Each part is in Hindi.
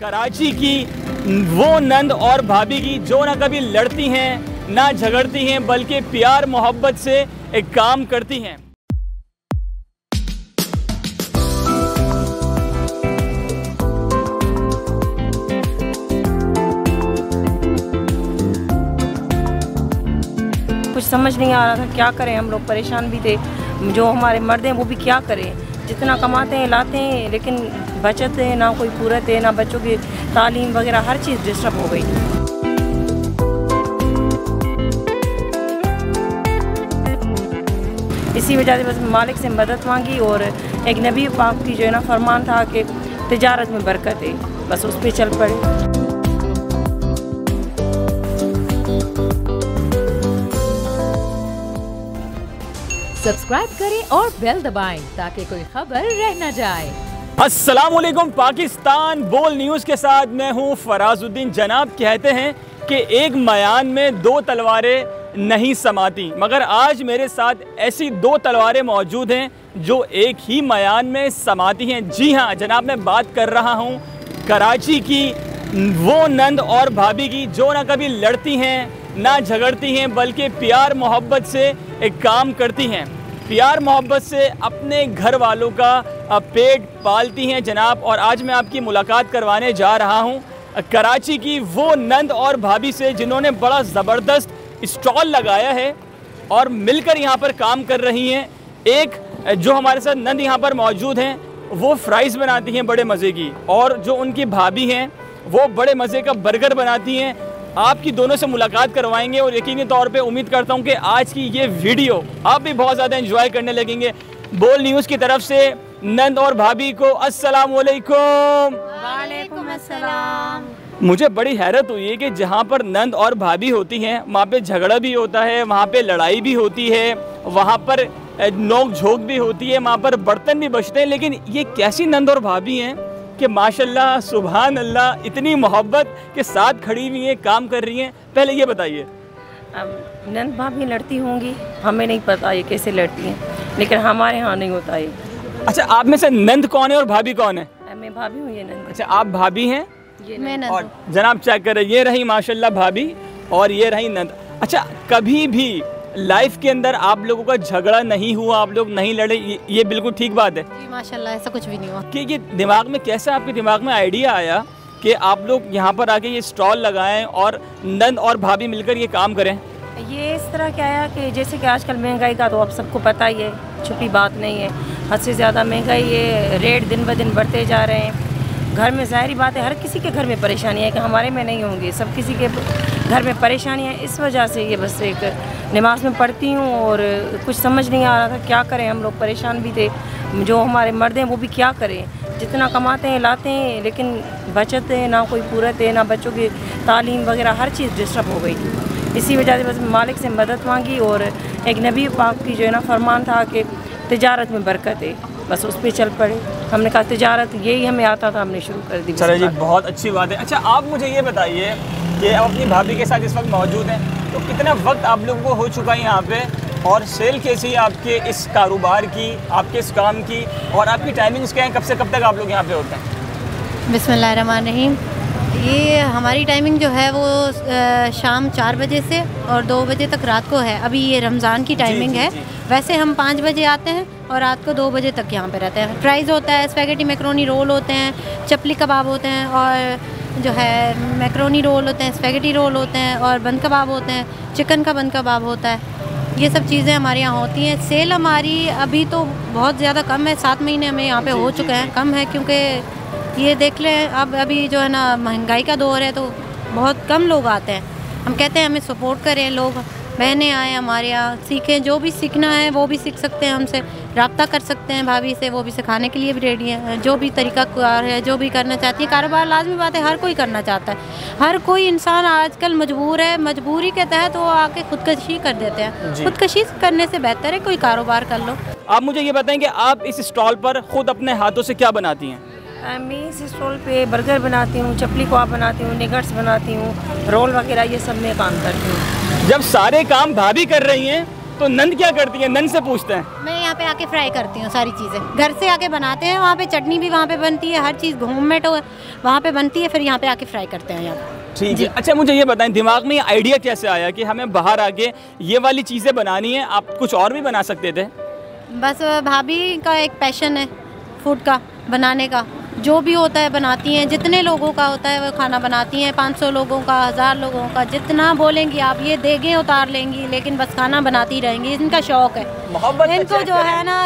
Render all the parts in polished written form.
कराची की वो नंद और भाभी की जो ना कभी लड़ती हैं ना झगड़ती हैं, बल्कि प्यार मोहब्बत से एक काम करती हैं। कुछ समझ नहीं आ रहा था क्या करें, हम लोग परेशान भी थे। जो हमारे मर्द हैं वो भी क्या करें, जितना कमाते हैं लाते हैं लेकिन बचत है ना, कोई पूरत है ना, बच्चों की तालीम वगैरह हर चीज़ डिस्टर्ब हो गई। इसी वजह से बस मालिक से मदद मांगी और एक नबी पाक की जो है ना फरमान था कि तिजारत में बरकत है, बस उस पर चल पड़े। सब्सक्राइब करें और बेल दबाएं ताकि कोई खबर रह न जाए। अस्सलामुअलैकुम पाकिस्तान बोल न्यूज़ के साथ मैं हूं फराजुद्दीन। जनाब कहते हैं कि एक मयान में दो तलवारें नहीं समाती, मगर आज मेरे साथ ऐसी दो तलवारें मौजूद हैं जो एक ही मयान में समाती हैं। जी हाँ जनाब, मैं बात कर रहा हूं कराची की वो नंद और भाभी की जो ना कभी लड़ती हैं ना झगड़ती हैं, बल्कि प्यार मोहब्बत से एक काम करती हैं, प्यार मोहब्बत से अपने घर वालों का पेट पालती हैं जनाब। और आज मैं आपकी मुलाकात करवाने जा रहा हूं कराची की वो नंद और भाभी से जिन्होंने बड़ा ज़बरदस्त स्टॉल लगाया है और मिलकर यहाँ पर काम कर रही हैं। एक जो हमारे साथ नंद यहाँ पर मौजूद हैं वो फ्राइज़ बनाती हैं बड़े मज़े की, और जो उनकी भाभी हैं वो बड़े मज़े का बर्गर बनाती हैं। आपकी दोनों से मुलाकात करवाएंगे और यकीनी तौर पे उम्मीद करता हूं कि आज की ये वीडियो आप भी बहुत ज़्यादा एंजॉय करने लगेंगे। बोल न्यूज़ की तरफ से नंद और भाभी को अस्सलाम वालेकुम। वालेकुम अस्सलाम। मुझे बड़ी हैरत हुई है कि जहाँ पर नंद और भाभी होती हैं वहाँ पे झगड़ा भी होता है, वहाँ पे लड़ाई भी होती है, वहाँ पर नोक झोंक भी होती है, वहाँ पर बर्तन भी बचते हैं, लेकिन ये कैसी नंद और भाभी हैं कि माशाल्लाह सुभान अल्लाह इतनी मोहब्बत के साथ खड़ी हुई हैं, काम कर रही हैं। पहले ये बताइए, नंद भाभी लड़ती होंगी, हमें नहीं पता ये कैसे लड़ती हैं, लेकिन हमारे यहाँ नहीं होता ये। अच्छा, आप में से नंद कौन है और भाभी कौन है? मैं भाभी हूँ, ये नंद। अच्छा, आप भाभी हैं, ये मैं नंद। और जनाब चेक करें, ये रही माशाल्लाह भाभी और ये रही नंद। अच्छा, कभी भी लाइफ के अंदर आप लोगों का झगड़ा नहीं हुआ, आप लोग नहीं लड़े, ये बिल्कुल ठीक बात है? जी माशाल्लाह, ऐसा कुछ भी नहीं हुआ। कि ये दिमाग में कैसे आपके दिमाग में आइडिया आया कि आप लोग यहाँ पर आके ये स्टॉल लगाएं और नंद और भाभी मिलकर ये काम करें? ये इस तरह क्या आया कि जैसे कि आजकल महंगाई का तो आप सबको पता ही है, छुपी बात नहीं है, हद से ज़्यादा महंगाई है, रेट दिन ब दिन बढ़ते जा रहे हैं। घर में ज़ाहिरी बात है हर किसी के घर में परेशानी है कि हमारे में नहीं होंगी, सब किसी के घर में परेशानी है। इस वजह से ये बस एक नमाज में पढ़ती हूँ और कुछ समझ नहीं आ रहा था क्या करें, हम लोग परेशान भी थे। जो हमारे मर्द हैं वो भी क्या करें, जितना कमाते हैं लाते हैं लेकिन बचत है ना, कोई पूरत है ना, बच्चों की तालीम वगैरह हर चीज़ डिस्टर्ब हो गई थी। इसी वजह से बस मालिक से मदद मांगी और एक नबी पाक की जो है ना फरमान था कि तिजारत में बरकत है, बस उस पर चल पड़े। हमने कहा तिजारत यही हमें आता था, हमने शुरू कर दी। चलो जी, बहुत अच्छी बात है। अच्छा, आप मुझे ये बताइए कि आप अपनी भाभी के साथ इस वक्त मौजूद हैं, तो कितना वक्त आप लोगों को हो चुका है यहाँ पे, और सेल कैसी है आपके इस कारोबार की, आपके इस काम की, और आपकी टाइमिंग्स क्या हैं, कब से कब तक आप लोग यहाँ पे होते हैं? बिस्मिल्लाहिर्रहमानिर्रहीम। ये हमारी टाइमिंग जो है वो शाम 4 बजे से और 2 बजे तक रात को है। अभी ये रमज़ान की टाइमिंग है। वैसे हम 5 बजे आते हैं और रात को 2 बजे तक यहाँ पे रहते हैं। फ्राइज़ होता है, स्पैगेटी मैक्रोनी रोल होते हैं, चपली कबाब होते हैं, और जो है मैक्रोनी रोल होते हैं, स्पैगेटी रोल होते हैं, और बंद कबाब होते हैं, चिकन का बंद कबाब होता है। ये सब चीज़ें हमारे यहाँ होती हैं। सेल हमारी अभी तो बहुत ज़्यादा कम है, 7 महीने हमें यहाँ पे हो चुके हैं। कम है क्योंकि ये देख लें अब अभी जो है ना महंगाई का दौर है तो बहुत कम लोग आते हैं। हम कहते हैं हमें सपोर्ट करें, लोग बहनें आए हमारे यहाँ, सीखें, जो भी सीखना है वो भी सीख सकते हैं, हमसे रब्ता कर सकते हैं भाभी से, वो भी सिखाने के लिए भी रेडी है। जो भी तरीका कार है, जो भी करना चाहती है, कारोबार लाजमी बात है हर कोई करना चाहता है। हर कोई इंसान आजकल मजबूर है, मजबूरी के तहत वो आके खुदकशी कर देते हैं। खुदकशी करने से बेहतर है कोई कारोबार कर लो। आप मुझे ये बताएं कि आप इस स्टॉल पर खुद अपने हाथों से क्या बनाती हैं? मैं इस स्टॉल पे बर्गर बनाती हूँ, चपली कबाब बनाती हूँ, निगर्स बनाती हूँ, रोल वगैरह ये सब मैं काम करती हूँ। जब सारे काम भाभी कर रही हैं तो नंद क्या करती है, नंद से पूछते हैं। मैं यहाँ पे आके फ्राई करती हूँ सारी चीज़ें, घर से आके बनाते हैं, वहाँ पे चटनी भी वहाँ पे बनती है, हर चीज़ होममेड वहाँ पे बनती है, फिर यहाँ पे आके फ्राई करते हैं यहाँ पे। ठीक है। अच्छा मुझे ये बताएं, दिमाग में ये आइडिया कैसे आया कि हमें बाहर आके ये वाली चीज़ें बनानी है? आप कुछ और भी बना सकते थे। बस भाभी का एक पैशन है फूड का, बनाने का, जो भी होता है बनाती हैं, जितने लोगों का होता है वो खाना बनाती हैं, 500 लोगों का, 1000 लोगों का, जितना बोलेंगी आप, ये देगे उतार लेंगी, लेकिन बस खाना बनाती रहेंगी। इनका शौक है, इनको जो है ना,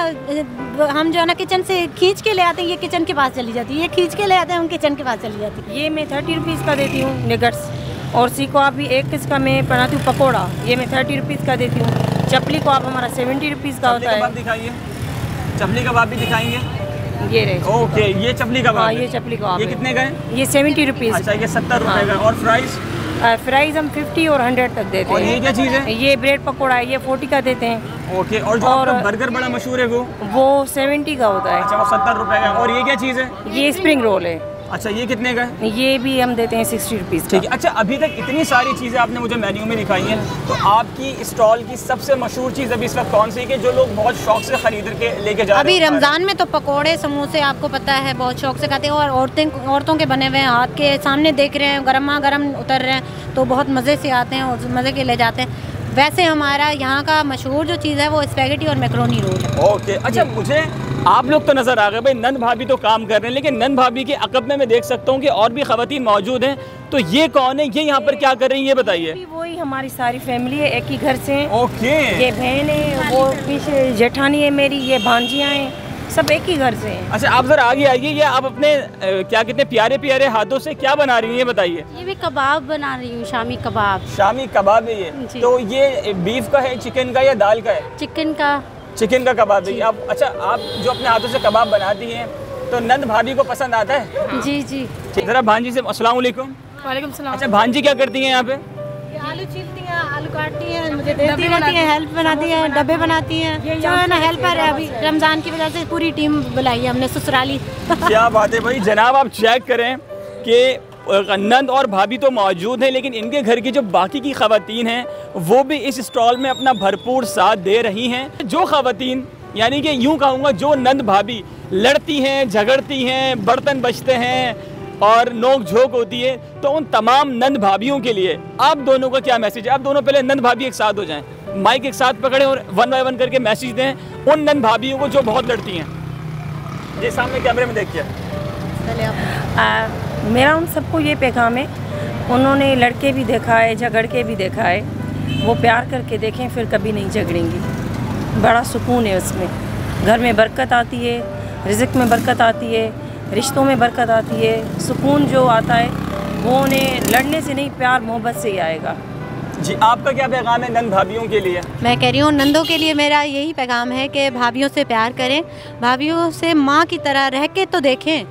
हम जो है ना किचन से खींच के ले आते हैं, ये किचन के पास चली जाती है, ये खींच के ले आते हैं, हम किचन के पास चली जाती है। ये मैं 30 रुपीज़ का देती हूँ निगट्स, और सीखो आप भी एक किसका मैं बनाती हूँ पकौड़ा, ये मैं 30 रुपीज़ का देती हूँ। चपली को आप हमारा 70 रुपीज़ का होता है। दिखाइए, चपली कबाब भी दिखाएंगे। ये रहे। ओके, ये चपली कबाब। हाँ, ये चपली कबाब। ये कितने का है? ये 70 रुपीज़। अच्छा, ये 70 रुपए का। और फ्राइज? फ्राइज हम 50 और 100 तक देते हैं। और ये क्या चीज़ है? ये ब्रेड पकौड़ा है, ये 40 का देते हैं। ओके, और जो आपका बर्गर बड़ा मशहूर है वो 70 का होता है। अच्छा, वो 70 रुपए का। और ये क्या चीज़ है? ये स्प्रिंग रोल है। अच्छा, ये कितने का है? ये भी हम देते हैं 60 रुपीज़। ठीक है। अच्छा, अभी तक इतनी सारी चीज़ें आपने मुझे मेन्यू में दिखाई हैं, तो आपकी स्टॉल की सबसे मशहूर चीज़ अभी इस वक्त कौन सी है कि जो लोग बहुत शौक से खरीद के लेके जा रहे हैं? अभी रमज़ान में तो पकोड़े समोसे आपको पता है बहुत शौक से खाते हैं, और औरतों के बने हुए हैं, हाथ के सामने देख रहे हैं, गर्मा गर्म उतर रहे हैं, तो बहुत मज़े से आते हैं और मज़े के ले जाते हैं। वैसे हमारा यहाँ का मशहूर जो चीज़ है वो स्पैगेटी और मैक्रोनी रोल है। ओके। अच्छा, मुझे आप लोग तो नज़र आ गए भाई, नंद भाभी तो काम कर रहे हैं, लेकिन नंद भाभी के अकब में मैं देख सकता हूँ कि और भी ख़वातीन मौजूद हैं, तो ये कौन है, ये यहाँ पर क्या कर रही हैं, ये बताइए। वही हमारी सारी फैमिली है, एक ही घर से। ओके। ये बहन है, वो पीछे जेठानी है मेरी, ये भांजियाँ हैं, सब एक ही घर से हैं। अच्छा, आप जरा आगे आइए, ये आप अपने क्या कितने प्यारे प्यारे हाथों से क्या बना रही हैं, ये बताइए। ये भी कबाब बना रही हूँ, शामी कबाब। शामी कबाब है ये? तो ये बीफ का है, चिकन का या दाल का है? चिकन का। चिकन का कबाब है आप? अच्छा, आप जो अपने हाथों से कबाब बनाती हैं तो नंद भाभी को पसंद आता है? जी जी। जरा भांजी से अस्सलाम वालेकुम। वालेकुम सलाम। अच्छा, भांजी क्या करती हैं यहाँ पे? आलू छीलती हैं, आलू काटती हैं, मुझे देती रहती हैं, हेल्प बनाती हैं, डब्बे बनाती हैं, जो है ना हेल्पर है। अभी रमज़ान की वजह से पूरी टीम बुलाई है हमने, ससुराली। क्या बात है भाई। जनाब, आप चेक करें कि नंद और भाभी तो मौजूद हैं, लेकिन इनके घर की जो बाकी की ख़वातीन हैं वो भी इस स्टॉल में अपना भरपूर साथ दे रही हैं। जो ख़वातीन, यानी कि यूँ कहूँगा, जो नंद भाभी लड़ती हैं, झगड़ती हैं, बर्तन बचते हैं और नोक झोंक होती है, तो उन तमाम नंद भाभियों के लिए आप दोनों का क्या मैसेज है? आप दोनों पहले नंद भाभी एक साथ हो जाएं, माइक एक साथ पकड़ें और 1 बाय 1 करके मैसेज दें उन नंद भाभियों को जो बहुत लड़ती हैं। ये सामने कैमरे में देखिए। मेरा उन सबको ये पैगाम है, उन्होंने लड़के भी देखा है, झगड़ के भी देखा है, वो प्यार करके देखें, फिर कभी नहीं झगड़ेंगी। बड़ा सुकून है उसमें, घर में बरकत आती है, रिज़्क़ में बरकत आती है, रिश्तों में बरकत आती है। सुकून जो आता है वो उन्हें लड़ने से नहीं, प्यार मोहब्बत से ही आएगा। जी, आपका क्या पैगाम है नंद भाभियों के लिए? मैं कह रही हूँ नंदों के लिए मेरा यही पैगाम है कि भाभियों से प्यार करें, भाभियों से माँ की तरह रह के तो देखें,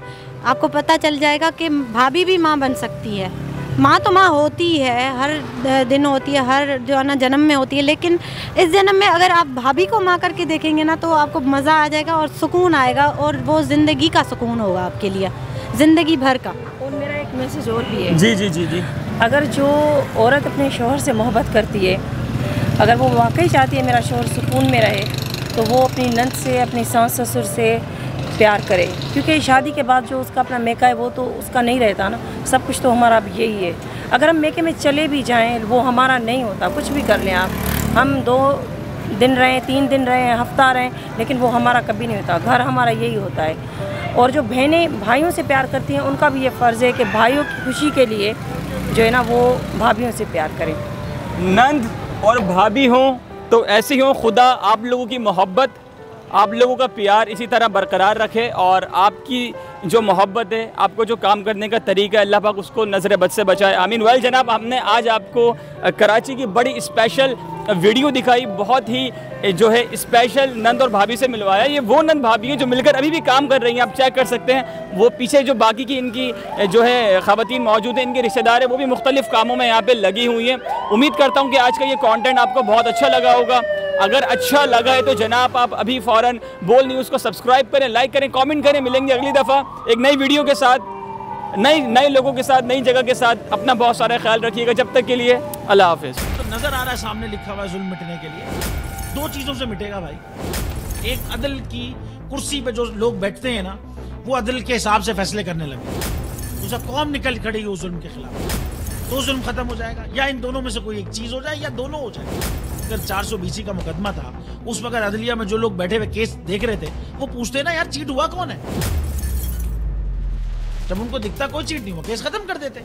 आपको पता चल जाएगा कि भाभी भी माँ बन सकती है। माँ तो माँ होती है, हर दिन होती है, हर जो है ना जन्म में होती है, लेकिन इस जन्म में अगर आप भाभी को माँ करके देखेंगे ना तो आपको मज़ा आ जाएगा और सुकून आएगा, और वो ज़िंदगी का सुकून होगा आपके लिए, ज़िंदगी भर का। और मेरा एक मैसेज और भी है। जी जी जी जी। अगर जो औरत अपने शौहर से मोहब्बत करती है, अगर वो वाकई चाहती है मेरा शौहर सुकून में रहे, तो वो अपनी नंद से, अपनी सास ससुर से प्यार करे, क्योंकि शादी के बाद जो उसका अपना मेका है वो तो उसका नहीं रहता ना, सब कुछ तो हमारा अब यही है। अगर हम मेके में चले भी जाएं वो हमारा नहीं होता, कुछ भी कर लें आप, हम 2 दिन रहें, 3 दिन रहें, हफ्ता रहें, लेकिन वो हमारा कभी नहीं होता। घर हमारा यही होता है। और जो बहनें भाइयों से प्यार करती हैं, उनका भी ये फ़र्ज़ है कि भाइयों की खुशी के लिए जो है ना वो भाभियों से प्यार करें। नंद और भाभी हों तो ऐसे ही हों। खुदा आप लोगों की मोहब्बत, आप लोगों का प्यार इसी तरह बरकरार रखे, और आपकी जो मोहब्बत है, आपको जो काम करने का तरीका है, अल्लाह पाक उसको नज़र बद से बचाए, आमीन। वेल जनाब, हमने आज आपको कराची की बड़ी स्पेशल वीडियो दिखाई, बहुत ही जो है स्पेशल नंद और भाभी से मिलवाया। ये वो नंद भाभी है जो मिलकर अभी भी काम कर रही हैं, आप चेक कर सकते हैं। वो पीछे जो बाकी की इनकी जो है ख़वातीन मौजूद हैं, इनके रिश्तेदार हैं, वो भी मुख्तलिफ़ कामों में यहाँ पे लगी हुई हैं। उम्मीद करता हूँ कि आज का ये कंटेंट आपको बहुत अच्छा लगा होगा। अगर अच्छा लगा है तो जनाब आप अभी फ़ौरन बोल न्यूज़ को सब्सक्राइब करें, लाइक करें, कमेंट करें। मिलेंगे अगली दफ़ा एक नई वीडियो के साथ, नए लोगों के साथ, नई जगह के साथ। अपना बहुत सारा ख्याल रखिएगा। जब तक के लिए अल्लाह हाफ़िज़। तो नज़र आ रहा है सामने लिखा हुआ है जुल्म मिटने के लिए। दो चीजों से मिटेगा भाई। एक, अदल की कुर्सी पे जो लोग बैठते हैं ना, वो अदल के हिसाब से फैसले करने लगे। दूसरा, कौम निकल खड़ी उस जुल्म के खिलाफ, तो जुल्म खत्म हो जाएगा। या इन दोनों में से कोई एक चीज हो जाए या दोनों हो जाए। अगर 420 का मुकदमा था, उस वक्त अदलिया में जो लोग बैठे हुए केस देख रहे थे, वो पूछते ना यार चीट हुआ कौन है। जब उनको दिखता कोई चीट नहीं हुआ, केस खत्म कर देते।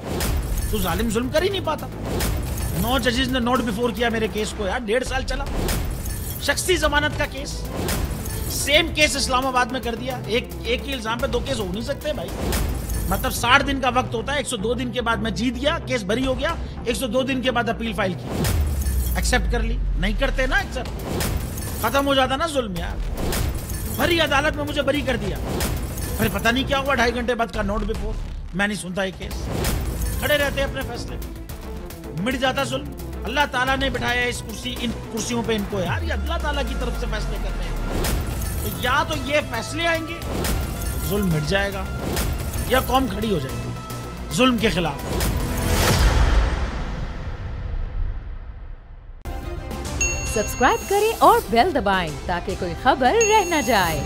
तो जालिम जुल्म कर ही नहीं पाता। 9 जजेस ने नोट बिफोर किया मेरे केस को यार, 1.5 साल चला। शख्सी जमानत का केस, सेम केस इस्लामाबाद में कर दिया। एक ही इल्जाम पे 2 केस हो नहीं सकते भाई। मतलब 60 दिन का वक्त होता है। 102 दिन के बाद मैं जीत गया, केस बरी हो गया। 102 दिन के बाद अपील फाइल की, एक्सेप्ट कर ली। नहीं करते ना एक्सेप्ट, खत्म हो जाता ना जुल्म यार। भरी अदालत में मुझे बरी कर दिया, फिर पता नहीं क्या हुआ, 2.5 घंटे बाद का नोट बिफोर। मैं नहीं सुनता ये केस, खड़े रहते अपने फैसले, मिट जाता जुल्म। अल्लाह ताला ने बिठाया इस इन कुर्सियों पे इनको यार, ये अल्लाह ताला की तरफ से फैसले करते हैं। तो या तो ये फैसले आएंगे, जुल्म मिट जाएगा, या कौम खड़ी हो जाएगी जुल्म के खिलाफ। सब्सक्राइब करें और बेल दबाएं ताकि कोई खबर रह न जाए।